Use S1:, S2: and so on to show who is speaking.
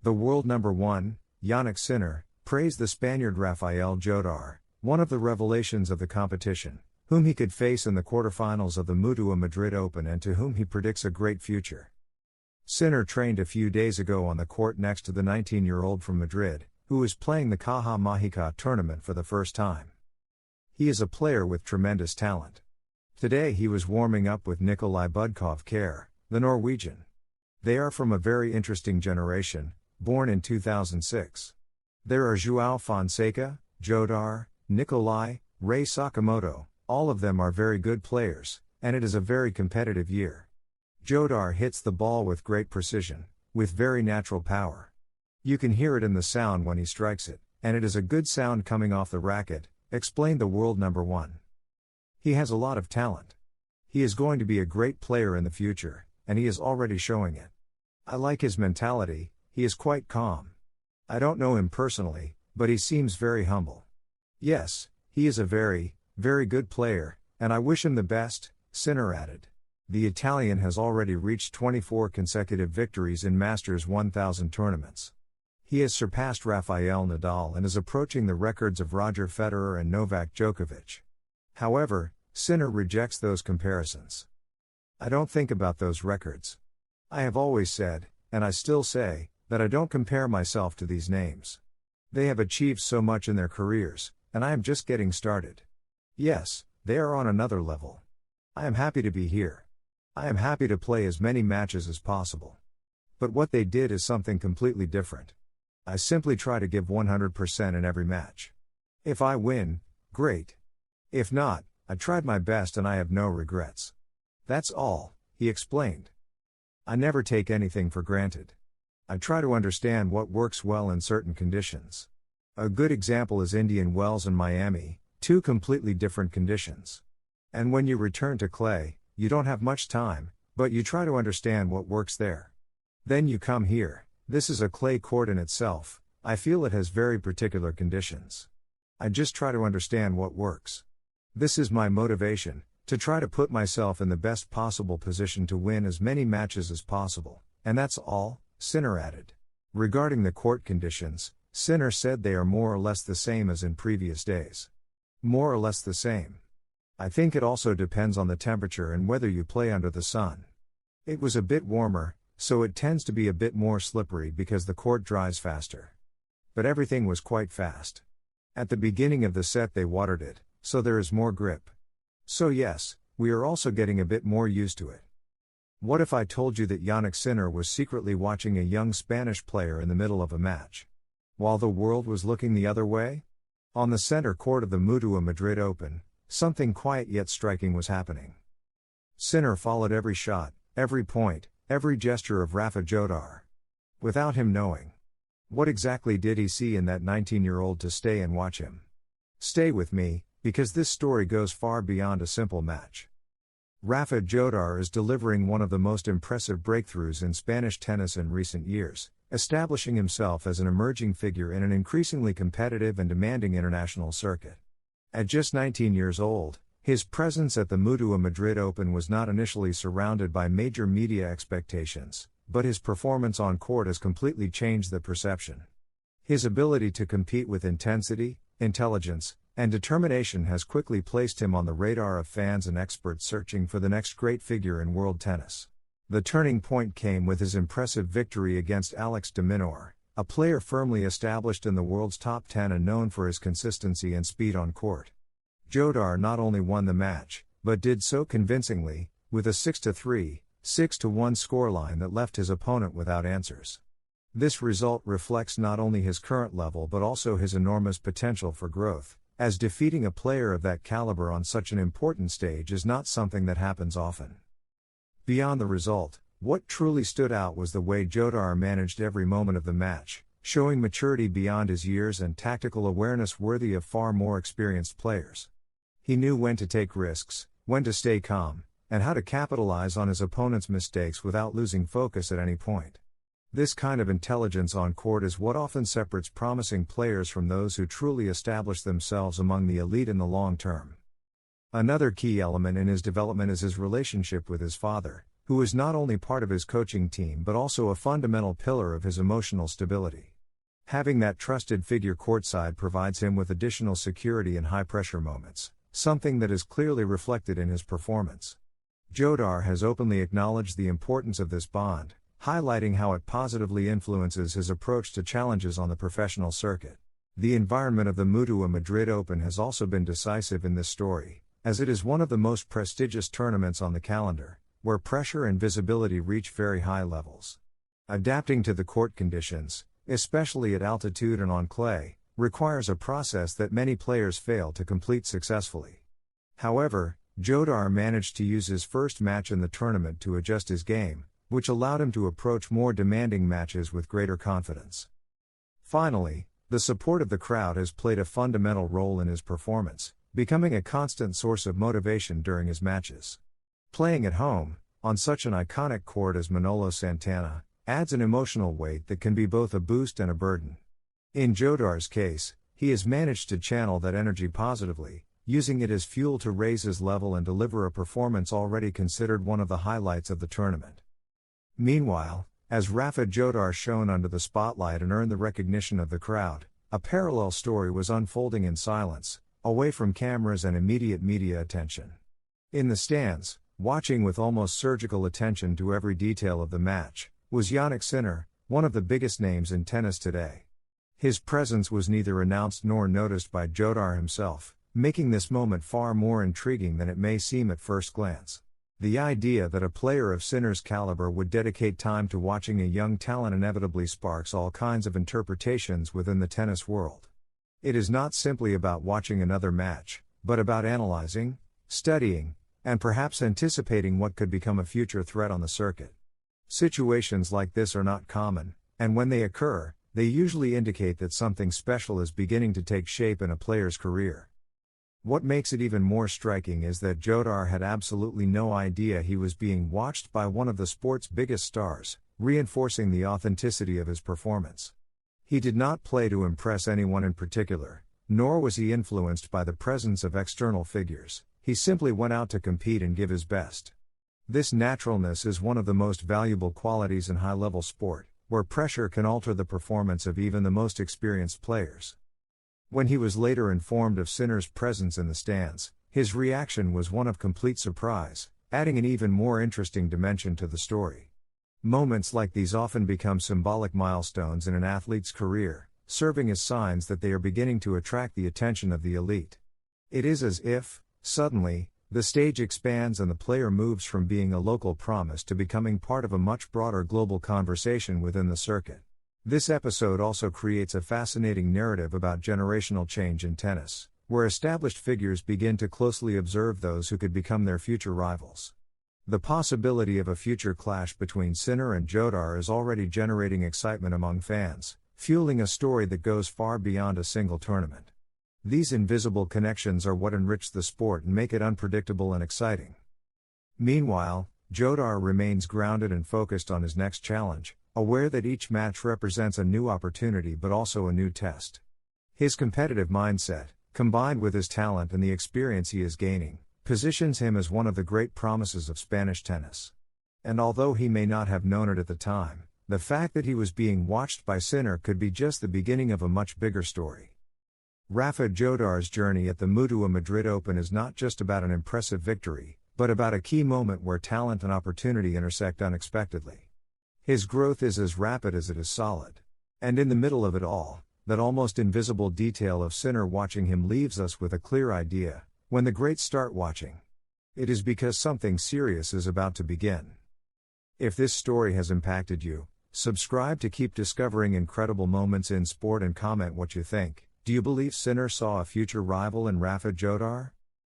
S1: The world number 1, Jannik Sinner, praised the Spaniard Rafa Jodar, one of the revelations of the competition, whom he could face in the quarterfinals of the Mutua Madrid Open and to whom he predicts a great future. Sinner trained a few days ago on the court next to the 19-year-old from Madrid, who is playing the Caja Mágica tournament for the first time. He is a player with tremendous talent. Today he was warming up with Nikolai Budkov-Kjær, the Norwegian. They are from a very interesting generation, born in 2006. There are João Fonseca, Jodar, Nikolai, Rei Sakamoto, all of them are very good players, and it is a very competitive year. Jodar hits the ball with great precision, with very natural power. You can hear it in the sound when he strikes it, and it is a good sound coming off the racket, explained the world number 1. He has a lot of talent. He is going to be a great player in the future, and he is already showing it. I like his mentality, he is quite calm. I don't know him personally, but he seems very humble. Yes, he is a very, very good player, and I wish him the best, Sinner added. The Italian has already reached 24 consecutive victories in Masters 1000 tournaments. He has surpassed Rafael Nadal and is approaching the records of Roger Federer and Novak Djokovic. However, Sinner rejects those comparisons. I don't think about those records. I have always said, and I still say, that I don't compare myself to these names. They have achieved so much in their careers, and I am just getting started. Yes, they are on another level. I am happy to be here. I am happy to play as many matches as possible. But what they did is something completely different. I simply try to give 100% in every match. If I win, great. If not, I tried my best and I have no regrets. That's all, he explained. I never take anything for granted. I try to understand what works well in certain conditions. A good example is Indian Wells and Miami, two completely different conditions. And when you return to clay, you don't have much time, but you try to understand what works there. Then you come here, this is a clay court in itself, I feel it has very particular conditions. I just try to understand what works. This is my motivation, to try to put myself in the best possible position to win as many matches as possible, and that's all, Sinner added. Regarding the court conditions, Sinner said they are more or less the same as in previous days. More or less the same. I think it also depends on the temperature and whether you play under the sun. It was a bit warmer, so it tends to be a bit more slippery because the court dries faster. But everything was quite fast. At the beginning of the set they watered it, so there is more grip. So yes, we are also getting a bit more used to it. What if I told you that Jannik Sinner was secretly watching a young Spanish player in the middle of a match? While the world was looking the other way? On the center court of the Mutua Madrid Open, something quiet yet striking was happening. Sinner followed every shot, every point, every gesture of Rafa Jodar. Without him knowing. What exactly did he see in that 19-year-old to stay and watch him? Stay with me, because this story goes far beyond a simple match. Rafa Jodar is delivering one of the most impressive breakthroughs in Spanish tennis in recent years, establishing himself as an emerging figure in an increasingly competitive and demanding international circuit. At just 19 years old, his presence at the Mutua Madrid Open was not initially surrounded by major media expectations, but his performance on court has completely changed the perception. His ability to compete with intensity, intelligence, and determination has quickly placed him on the radar of fans and experts searching for the next great figure in world tennis. The turning point came with his impressive victory against Alex de Minaur, a player firmly established in the world's top 10 and known for his consistency and speed on court. Jodar not only won the match, but did so convincingly, with a 6-3, 6-1 scoreline that left his opponent without answers. This result reflects not only his current level but also his enormous potential for growth, as defeating a player of that caliber on such an important stage is not something that happens often. Beyond the result, what truly stood out was the way Jodar managed every moment of the match, showing maturity beyond his years and tactical awareness worthy of far more experienced players. He knew when to take risks, when to stay calm, and how to capitalize on his opponent's mistakes without losing focus at any point. This kind of intelligence on court is what often separates promising players from those who truly establish themselves among the elite in the long term. Another key element in his development is his relationship with his father, who is not only part of his coaching team but also a fundamental pillar of his emotional stability. Having that trusted figure courtside provides him with additional security in high-pressure moments, something that is clearly reflected in his performance. Jodar has openly acknowledged the importance of this bond, highlighting how it positively influences his approach to challenges on the professional circuit. The environment of the Mutua Madrid Open has also been decisive in this story, as it is one of the most prestigious tournaments on the calendar, where pressure and visibility reach very high levels. Adapting to the court conditions, especially at altitude and on clay, requires a process that many players fail to complete successfully. However, Jodar managed to use his first match in the tournament to adjust his game, which allowed him to approach more demanding matches with greater confidence. Finally, the support of the crowd has played a fundamental role in his performance, becoming a constant source of motivation during his matches. Playing at home, on such an iconic court as Manolo Santana, adds an emotional weight that can be both a boost and a burden. In Jodar's case, he has managed to channel that energy positively, using it as fuel to raise his level and deliver a performance already considered one of the highlights of the tournament. Meanwhile, as Rafa Jodar shone under the spotlight and earned the recognition of the crowd, a parallel story was unfolding in silence, away from cameras and immediate media attention. In the stands, watching with almost surgical attention to every detail of the match, was Jannik Sinner, one of the biggest names in tennis today. His presence was neither announced nor noticed by Jodar himself, making this moment far more intriguing than it may seem at first glance. The idea that a player of Sinner's caliber would dedicate time to watching a young talent inevitably sparks all kinds of interpretations within the tennis world. It is not simply about watching another match, but about analyzing, studying, and perhaps anticipating what could become a future threat on the circuit. Situations like this are not common, and when they occur, they usually indicate that something special is beginning to take shape in a player's career. What makes it even more striking is that Jodar had absolutely no idea he was being watched by one of the sport's biggest stars, reinforcing the authenticity of his performance. He did not play to impress anyone in particular, nor was he influenced by the presence of external figures. He simply went out to compete and give his best. This naturalness is one of the most valuable qualities in high-level sport, where pressure can alter the performance of even the most experienced players. When he was later informed of Sinner's presence in the stands, his reaction was one of complete surprise, adding an even more interesting dimension to the story. Moments like these often become symbolic milestones in an athlete's career, serving as signs that they are beginning to attract the attention of the elite. It is as if, suddenly, the stage expands and the player moves from being a local promise to becoming part of a much broader global conversation within the circuit. This episode also creates a fascinating narrative about generational change in tennis, where established figures begin to closely observe those who could become their future rivals. The possibility of a future clash between Sinner and Jodar is already generating excitement among fans, fueling a story that goes far beyond a single tournament. These invisible connections are what enrich the sport and make it unpredictable and exciting. Meanwhile, Jodar remains grounded and focused on his next challenge, aware that each match represents a new opportunity but also a new test. His competitive mindset, combined with his talent and the experience he is gaining, positions him as one of the great promises of Spanish tennis. And although he may not have known it at the time, the fact that he was being watched by Sinner could be just the beginning of a much bigger story. Rafa Jodar's journey at the Mutua Madrid Open is not just about an impressive victory, but about a key moment where talent and opportunity intersect unexpectedly. His growth is as rapid as it is solid. And in the middle of it all, that almost invisible detail of Sinner watching him leaves us with a clear idea: when the greats start watching, it is because something serious is about to begin. If this story has impacted you, subscribe to keep discovering incredible moments in sport and comment what you think. Do you believe Sinner saw a future rival in Rafa Jodar?